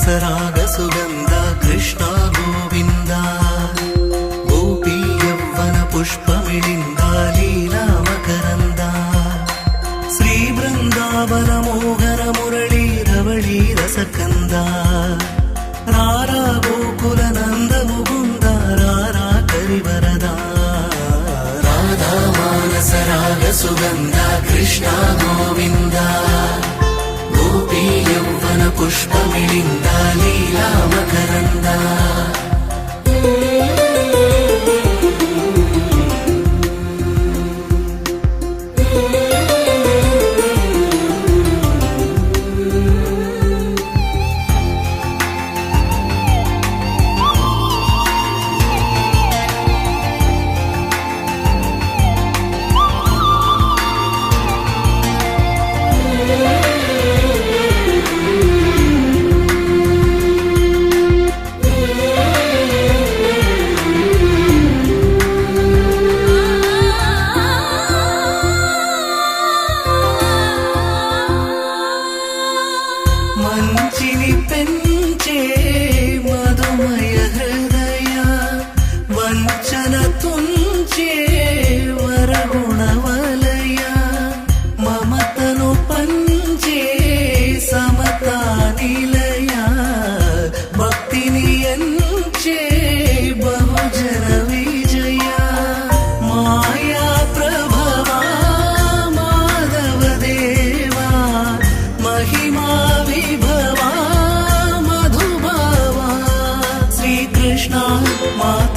सुगंध कृष्ण गोविंद गोपी यौवन पुष्पमिलिंद लीला मकरंद श्री वृंदावन मोहन मुरली रवळी रसकंद रारा गोकुल नंद मुकुंद रारा करिवरदा राधा मानस राग सुगंध कृष्ण गोविंद गोपी यौवन पुष्पमिलिंद लीला मकरंद మంచిని పెంచే మధుమయ హృదయ వంచన తుంచే వరగుణ వలయ మమతను పంచే సమతా నిలయ భక్తిని ఎంచే బహుజన విజయ మాయా ప్రభవా మాధవ దేవా మహిమా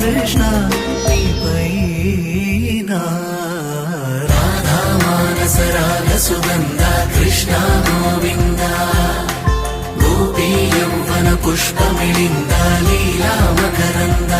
कृष्ण राधा मानस राग सुगंध कृष्ण गोविंद गोपी यौवन पुष्पमिलिंद लीला मकरंद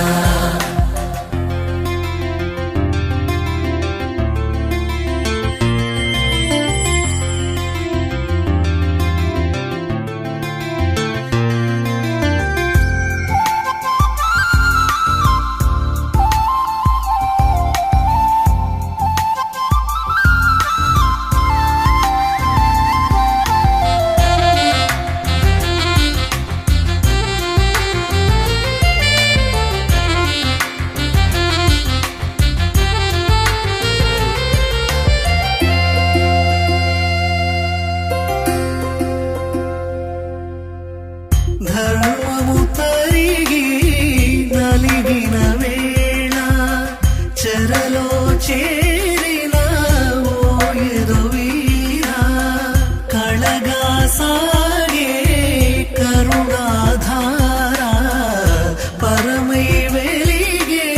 ధర్మము తరిగి నలిగిన వేళ చెరలో చేరిన ఓయదు వీరా కళగా సాగే కరుణాధార పరమై వెలిగే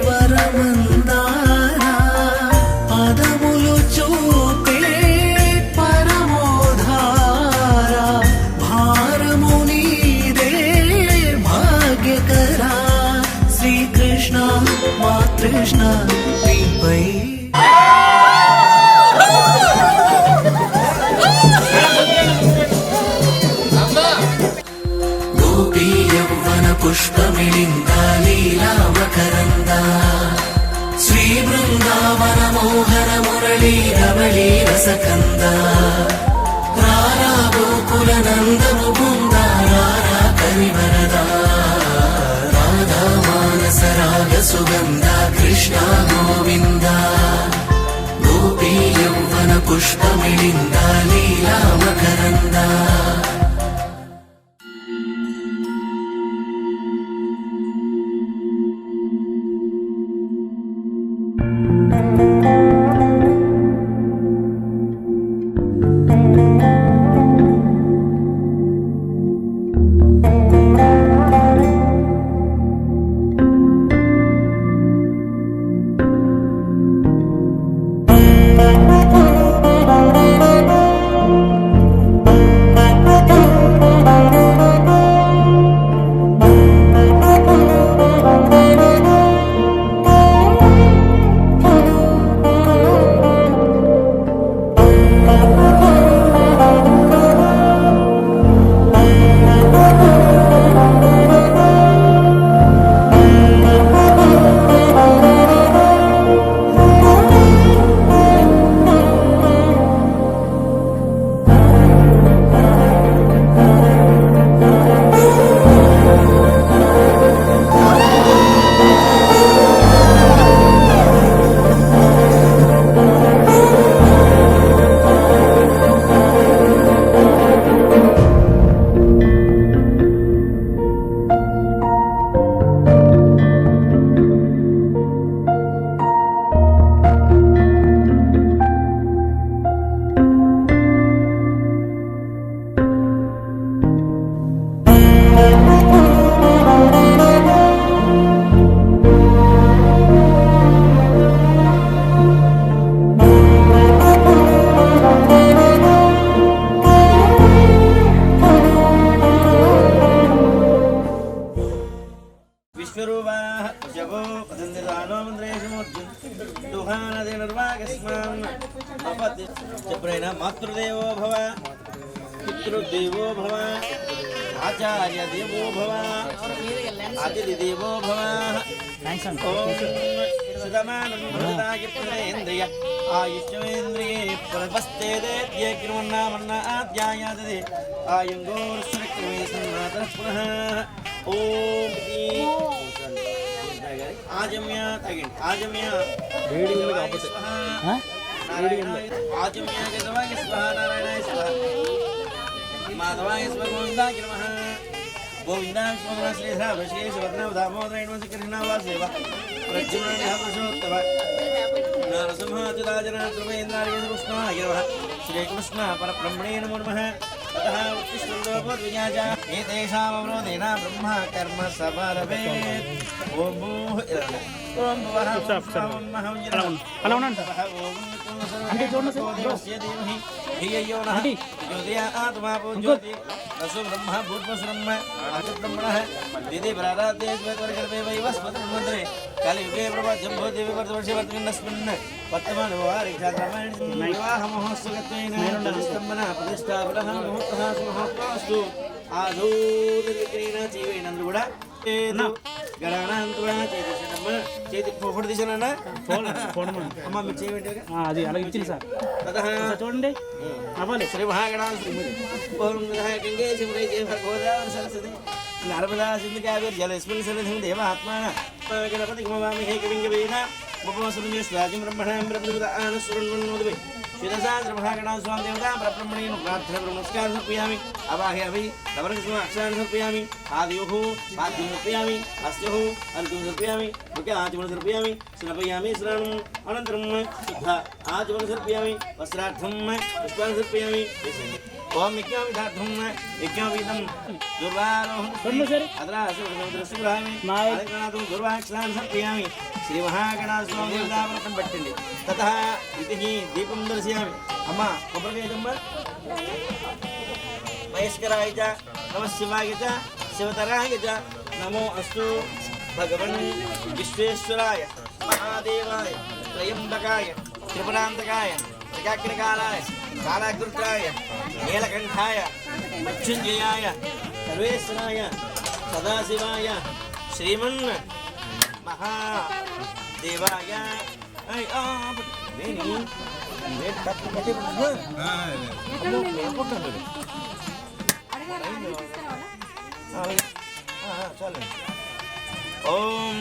వరమందార పదములు చూపే పరమోధార భారముని श्री कृष्ण मातृष्ण पै गोपी यौवन पुष्पमिलिंद लीला मकरंद श्री वृंदावन मोहन मुरली रवळी रसकंद रारा गोकुल नंद मुकुंद रारा करिवरदा राधा मानस राग सुगंध कृष्ण गोविंद गोपी यौवन पुष्पमिलिंद लीला मकरंद मातृदेवो भव पितृदेवो भव आचार्य देवो भव अतिथि देवो भव सदमानंद्रिय आयुष्येन्द्रिये प्रपस्तेदेत्ये किर्मन्नामन्ना आद्यायादे आयंगोर्स्त्रक्रमे सन्नातः पुनः ओम आजम्य तगिन आजम्य आजम्य गतवाय स्वाहा नारायणाय स्वाहा माधवाय स्वाहा गोविंदाय नमः गोविंदाय स्वाहा श्रीधर विशेष वदनव दामोदरेण कृष्णा वासेवा प्रज्वलनः पुरुषोत्तम नरसिंहादिराजना त्रवेन्द्राय कृष्णाय नमः श्री कृष्ण परब्रह्मणे नमो नमः अतः उत्तिष्ठन्तोपद्विजाजा एतेषामवरोधेन ब्रह्म कर्म सफलभेत् ओम भूः ओम भुवः ओम महं అంటే చూడండి ధియో నః జ్యోతియా ఆత్మా పూజ్యోతి వసు బ్రహ్మ భూర్భువస్బ్రహ్మ అచ్యుతబ్రహ్మణః దిది ప్రారాధ్యే స్వకర్గర్భే వైవస్వతం మంత్రే కలియుగే ప్రభాజం భూతి వివర్తవర్షే వర్తమిన్నస్మిన్ వర్తమాన వారి క్షాత్రమాయణ వివాహ మహోత్సవత్వేన స్తంభన ప్రతిష్టాపనః ముహూర్తః సుముహూర్తోస్తు ఆదూర్విక్రీణ జీవేనందు కూడా ఏదో గణానంతుడా చేతిశనమ్మ చేతి ఫోటో తీసానన్నా ఫోన్ అమ్మ మీరు చేయండి అది అలాగే ఇచ్చింది సార్ చూడండి అవ్వాలి శ్రీ మహాగణాలు ఓం గంగే శివరే జయ గోదావరి సరస్వతి నర్మదా సింధు కావేరి జలస్మిన్ సన్నిధిం దేవ ఆత్మాన గణపతి కుమామి హే కవింగ వేద ఉపవసుని స్వాజం బ్రహ్మణం బ్రహ్మద ఆనసురన్మోదవే शिरसाद्र महागणा स्वाम देवता परब्रह्मणेन प्रार्थना नमस्कार समर्पयामि अवाहयामि नवरत्न अक्षरान् समर्पयामि आदियोः पाद्यं समर्पयामि अस्योः अर्घ्यं समर्पयामि मुख्य आचमनं समर्पयामि स्नापयामि स्नानम् अनन्तरं शुद्ध आचमनं समर्पयामि वस्त्रार्थं पुष्पाणि समर्पयामि ओम यज्ञाविधार्थं यज्ञाविधं दुर्वारोहं अद्रासुरसमुद्रसुरामि नायकनाथं दुर्वाक्षरान् समर्पयामि श्री महागणा स्वाम देवता व्रतं पट्टंడి ततः इति दीपं दर्शयामि अम्मा कोपरवेदम्मा महेश्वराय च नमः शिवाय च शिवतराय च नमो अस्तु भगवन् विश्वेश्वराय महादेवाय त्रयंबकाय त्रिपुरान्तकाय प्रजाग्रकालाय कालाकृताय नीलकण्ठाय मृत्युञ्जयाय सर्वेश्वराय सदाशिवाय श्रीमन् महादेवाय ओम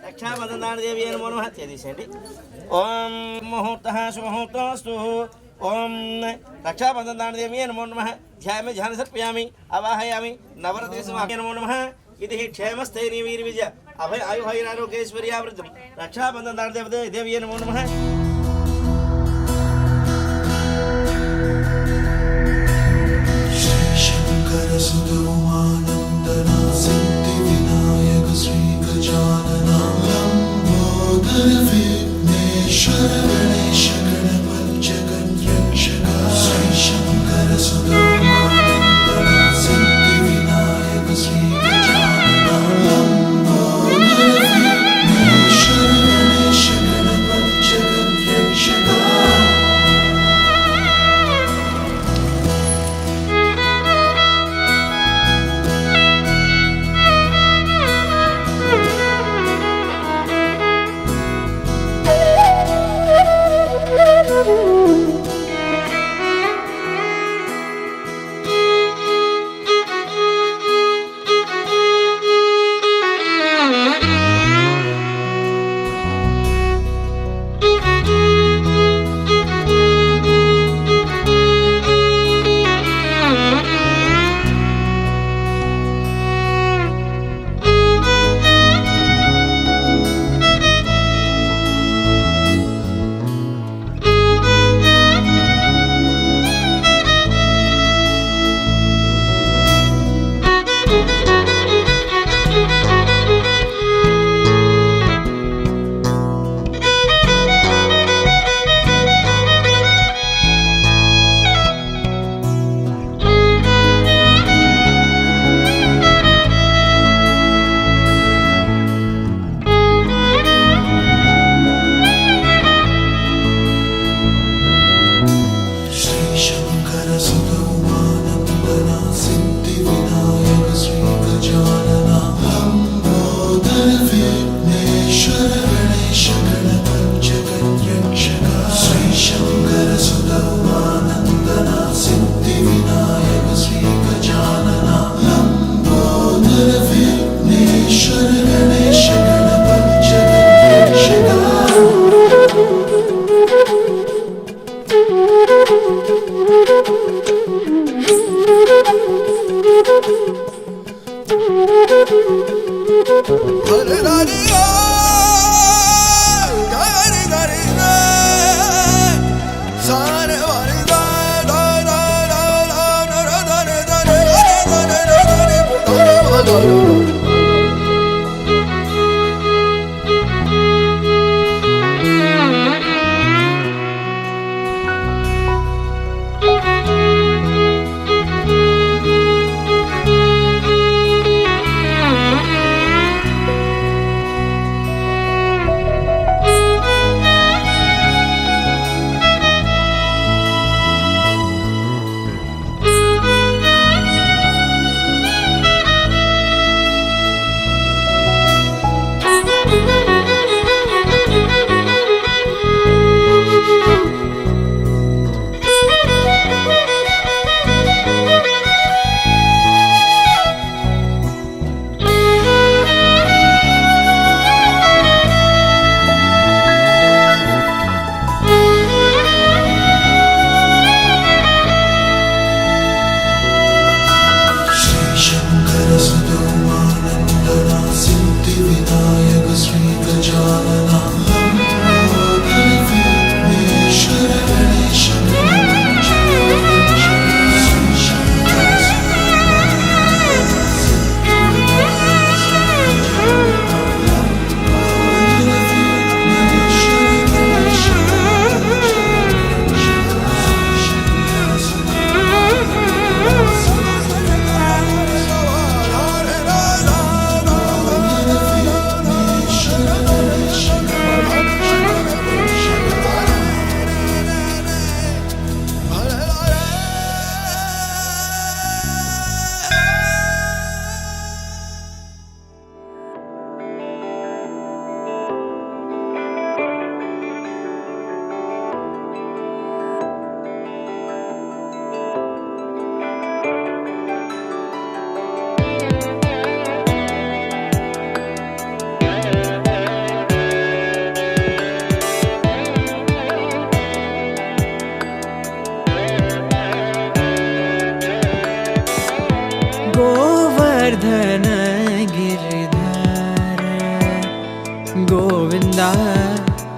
रक्षाबंधनादेवी नमो नमः చేసేయండి ఓం ముహూర్తః సుముహూర్తోస్తు ఓం రక్షాబంధనాదేవి నమో నమః ధ్యాయామి ధ్యాన సమర్పయామి అవాహయామి నవరత్న సమాప్య నమో నమః ఇది క్షేమస్థైర్య వీర విజయ అభయ ఆయు హైరారోగ్యేశ్వర్యావృతం రక్షాబంధనాదేవి నమో నమః శంకర సుదోమానందనా సిద్ధి వినాయక శ్రీ గజానన विघ्नेश्वर गणेश गणपति जगद्रक्षक श्री शंकर सुदोमानंदना सिद्धि विनायक श्री गजानन विघ्नेश्वर गणेश गणपति जगद्रक्षक सिद्धि विनायक श्री गजानन लंबोदर विघ्नेश्वर गणेश गणपति जगद्रक्षक श्री शंकर सुदमानंदन सिद्धि विनायक श्री गजानन लंबोदर विघ्नेश्वर गणेश गणपति जगद्रक्षक गोवर्धन गिरिधार गोविंदा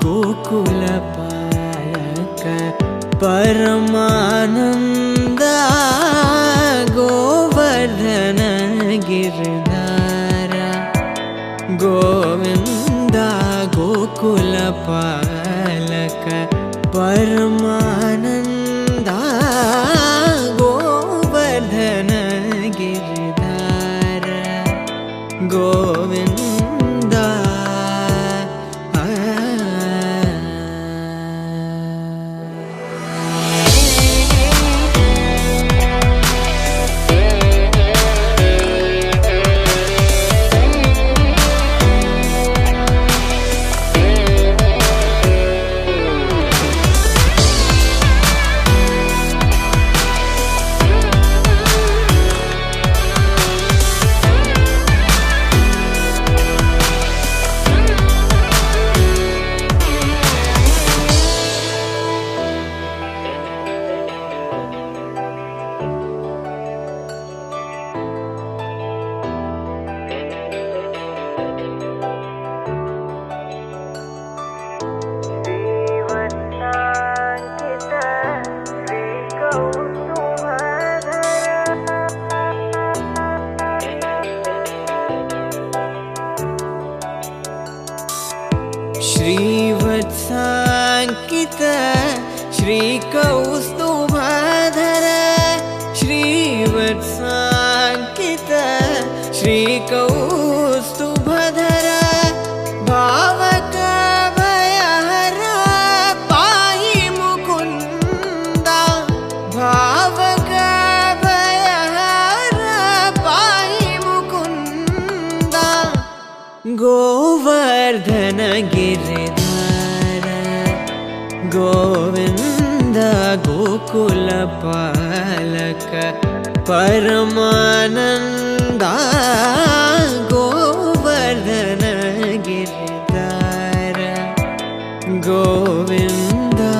गोकुलपालक परमानंद गोवर्धन गिरिधार गोविंदा गोकुलपालक परमानंद गोवर्धन गिरिधार गोविंदा श्रीवत्साङ्कित श्रीकौस्तुभधर श्रीवत्साङ्कित श्रीकौस्तुभधर भावक भयहर पाहि मुकुन्द भावक भयहर गोकुल पालक परमानंदा गोवर्धन गिरिधार गोविंदा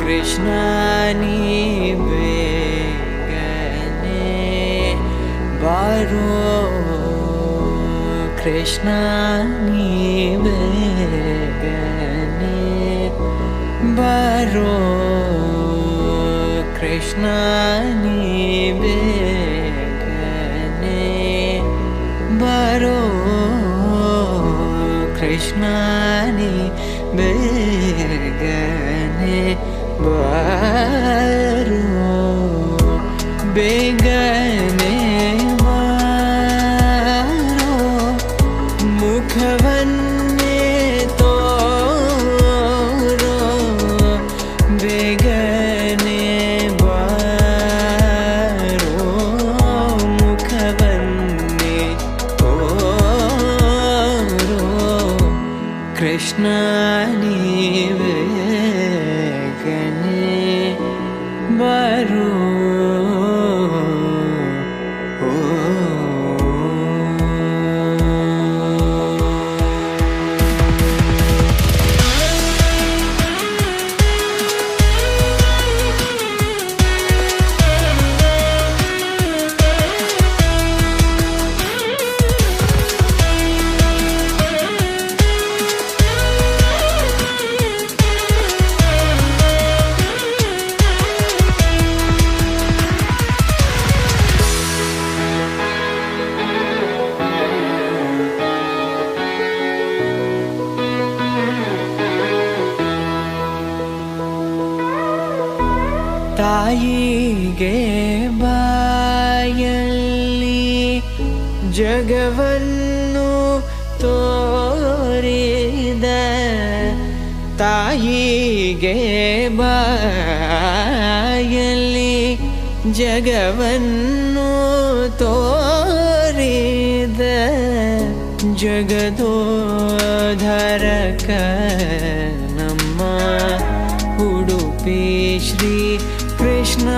कृष्णानी बेगने बारो कृष्णानी बेगने बारो कृष्णानी बेगने बारो कृष्णानी बेगने बारो बेगने बारो मुखवन्ने तोरो बेगने बारो मुखवन्ने तोरो कृष्णानी बारो ತಾಯಿಗೆ ಬಾಯಲ್ಲಿ ಜಗವನ್ನು ತೋರಿದ ತಾಯಿಗೆ ಬಾಯಲ್ಲಿ ಜಗವನ್ನು ತೋರಿದ ಜಗದೋದ್ಧಾರಕ ನಮ್ಮ ಉಡುಪಿ ಶ್ರೀ कृष्ण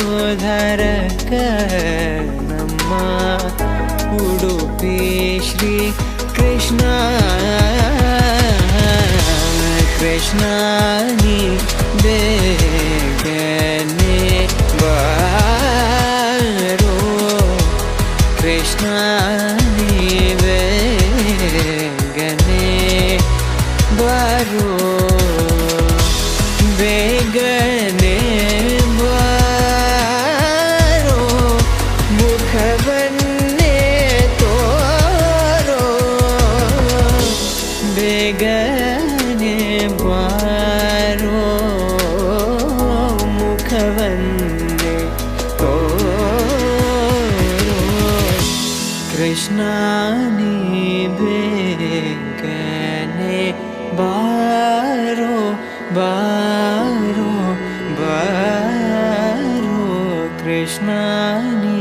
जगदोद्धारक नम्म उडुपि श्री कृष्ण कृष्णानी बेगने बारो कृष्णानी बेगने बारो बेगने बारो मुखवन्ने तोरो बेगने बारो मुखवन्ने तोरो कृष्णानी बेगने बारो बारो बारो कृष्णानी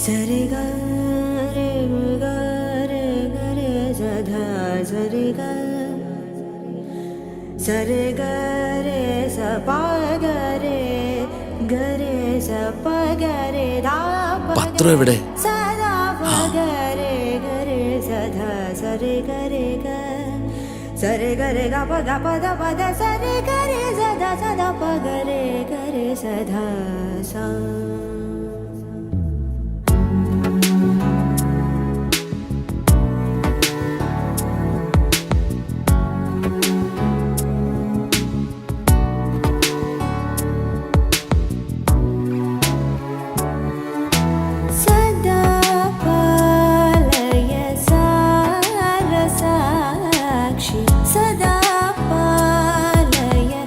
सरे ग रे ग रे ग रे ध सरे ग रे स प ग रे स प ग रे धा प പത്രം എവിടെ? സദാ പ ग रे स ध सरे ग रे ग ग प ग प ध प ध सरे ग रे स ध प ग रे स ध सा सदा पालय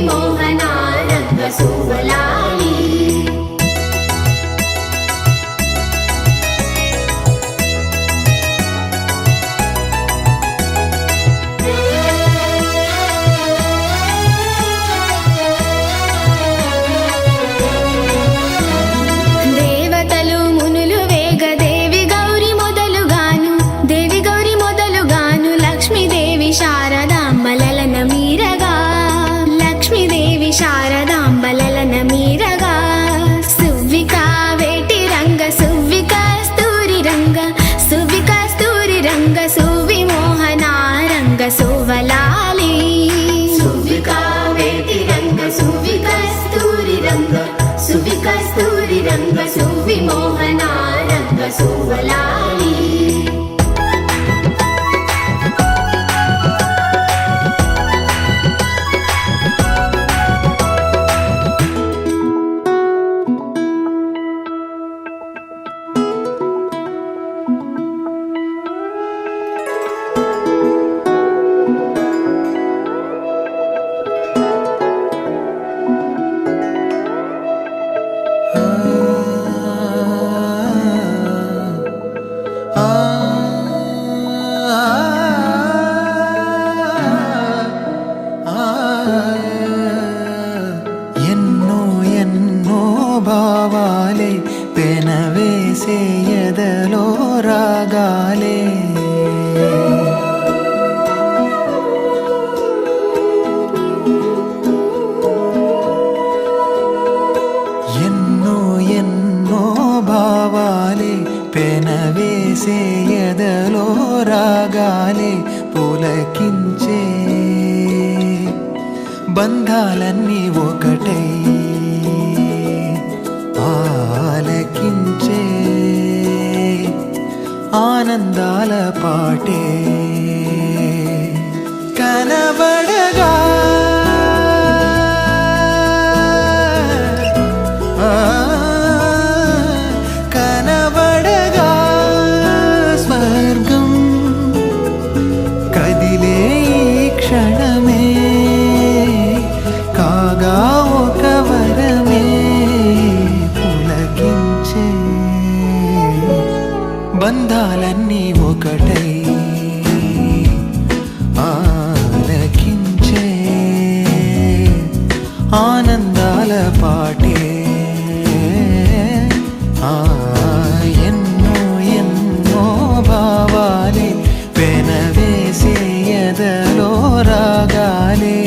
మోహనా రంగ సువలాలి దేవతలు మునులు వేగ దేవి గౌరి మొదలుగాను లక్ష్మీదేవి శారదాంబలన మీరగా లక్ష్మీదేవి శారదాంబలన మీరగా సువ్విక వేటి రంగ సువ్వి కస్తూరి రంగ సువి మోహనా రంగ సువలాలి సువ్విక వేటి రంగ సువి కస్తూరి రంగ సువి మోహనా రంగ సువలాలి ఎన్నో ఎన్నో భావాలే పెనవేసే ఎదలో రాగాలే ఎన్నో ఎన్నో భావాలే పెనవేసే ఎదలో రాగాలే పులకించే బంధాలన్నీ ఒకటై ఆలకించే ఆనందాల పాటే కనబడగా కనబడగా స్వర్గం కదిలే ఈ క్షణమే కాగా ఒక వరమే పులకించే బంధాలన్నీ ఒకటై ఆలకించే ఆనందాల పాటే ఎన్నో ఎన్నో భావాలే పెనవేసే ఎదలో రాగాలే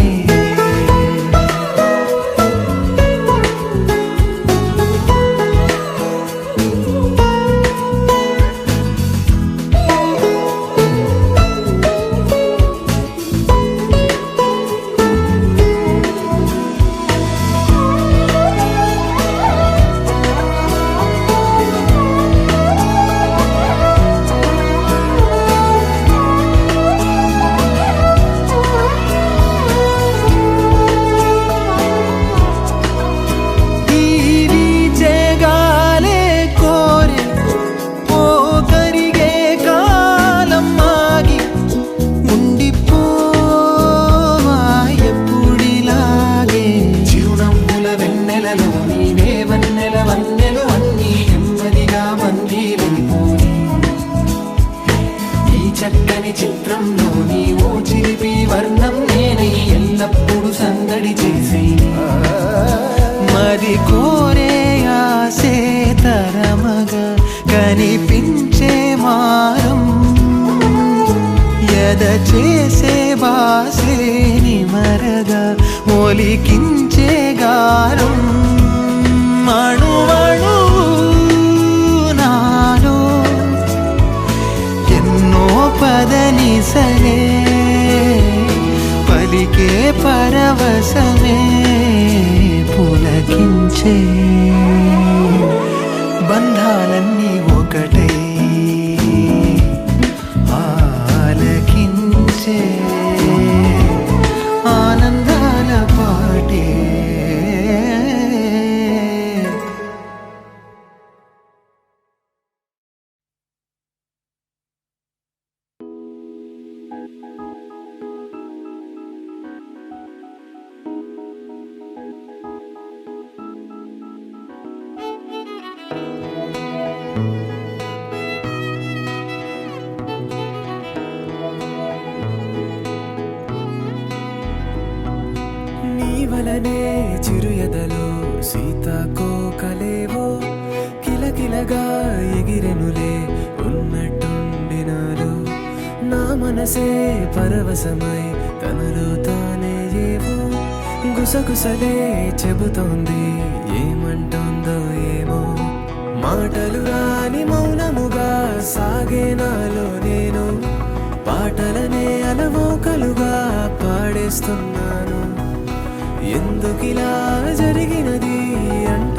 చక్కని చిత్రంలోని ఓ చిలిపి వర్ణం నేనై ఎల్లప్పుడు సందడి చేసి మరి కోరే ఆసే తరమగా కనిపించే మారం ఎద చేసే బాసే నిమరగా ఒలికించే గారం అణువణు నాలో ఎన్నో పదనిసలే పలికే పరవశమే పులకించే బంధాలన్నీ ఒకటై ఆలకించే ఆనందాల పాటే కావాలనే చిరు ఎదలో సీతాకోకలేవో కిలకిలగా ఎగిరెనులే ఉన్నట్టుండి నాలో నా మనసే పరవశమై తనలో తానే ఏవో గుసగుసలే చెబుతోంది ఏమంటుందో ఏమో మాటలు రాని మౌనముగా సాగే నాలో నేను పాటలనే అలవోకలుగా పాడేస్తున్నాను ఎందుకిలా జరిగినది అంటే